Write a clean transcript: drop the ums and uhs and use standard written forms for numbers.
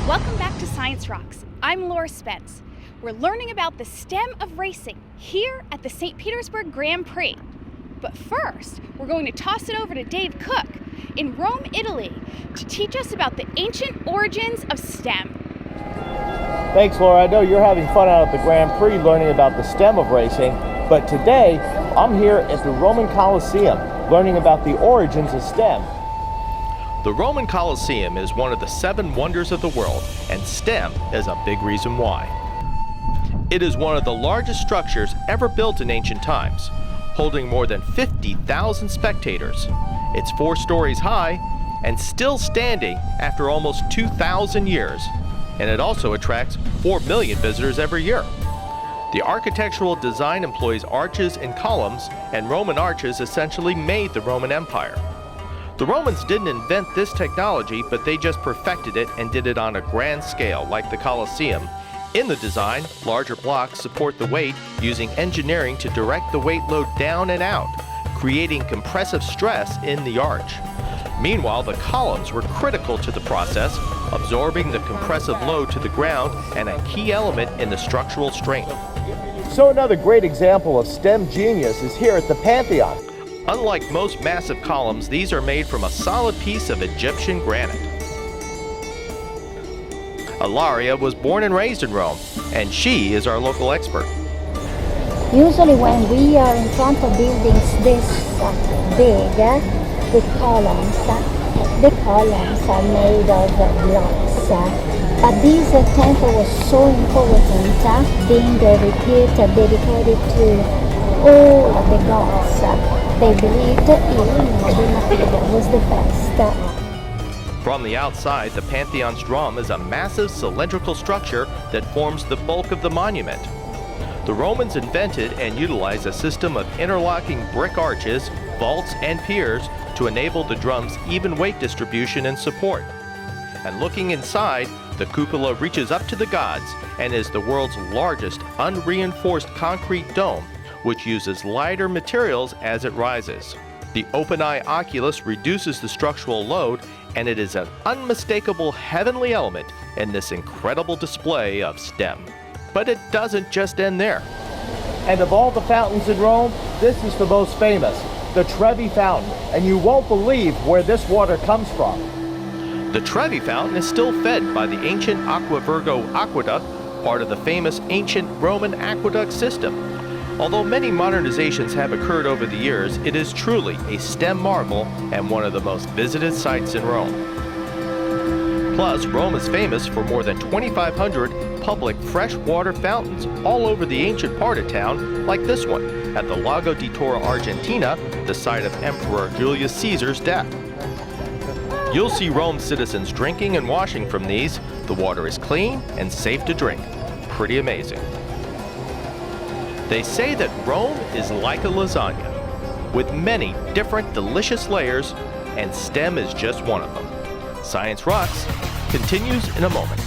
Welcome back to Science Rocks. I'm Laura Spence. We're learning about the stem of racing here at the St. Petersburg Grand Prix. But first, we're going to toss it over to Dave Cook in Rome, Italy, to teach us about the ancient origins of STEM. Thanks, Laura. I know you're having fun out at the Grand Prix learning about the stem of racing, but today I'm here at the Roman Colosseum learning about the origins of STEM. The Roman Colosseum is one of the 7 wonders of the world, and STEM is a big reason why. It is one of the largest structures ever built in ancient times, holding more than 50,000 spectators. It's 4 stories high and still standing after almost 2,000 years, and it also attracts 4 million visitors every year. The architectural design employs arches and columns, and Roman arches essentially made the Roman Empire. The Romans didn't invent this technology, but they just perfected it and did it on a grand scale, like the Colosseum. In the design, larger blocks support the weight using engineering to direct the weight load down and out, creating compressive stress in the arch. Meanwhile, the columns were critical to the process, absorbing the compressive load to the ground and a key element in the structural strength. So another great example of STEM genius is here at the Pantheon. Unlike most massive columns, these are made from a solid piece of Egyptian granite. Ilaria was born and raised in Rome, and she is our local expert. Usually when we are in front of buildings this big, the columns are made of blocks. But this temple was so important, being dedicated to all of the gods. They believed the material was the best. From the outside, the Pantheon's drum is a massive cylindrical structure that forms the bulk of the monument. The Romans invented and utilized a system of interlocking brick arches, vaults, and piers to enable the drum's even weight distribution and support. And looking inside, the cupola reaches up to the gods and is the world's largest unreinforced concrete dome, which uses lighter materials as it rises. The open-eye oculus reduces the structural load, and it is an unmistakable heavenly element in this incredible display of STEM. But it doesn't just end there. And of all the fountains in Rome, this is the most famous, the Trevi Fountain, and you won't believe where this water comes from. The Trevi Fountain is still fed by the ancient Aqua Virgo aqueduct, part of the famous ancient Roman aqueduct system. Although many modernizations have occurred over the years, it is truly a STEM marvel and one of the most visited sites in Rome. Plus, Rome is famous for more than 2,500 public freshwater fountains all over the ancient part of town, like this one at the Lago di Torre Argentina, the site of Emperor Julius Caesar's death. You'll see Rome citizens drinking and washing from these. The water is clean and safe to drink. Pretty amazing. They say that Rome is like a lasagna, with many different delicious layers, and STEM is just one of them. Science Rocks continues in a moment.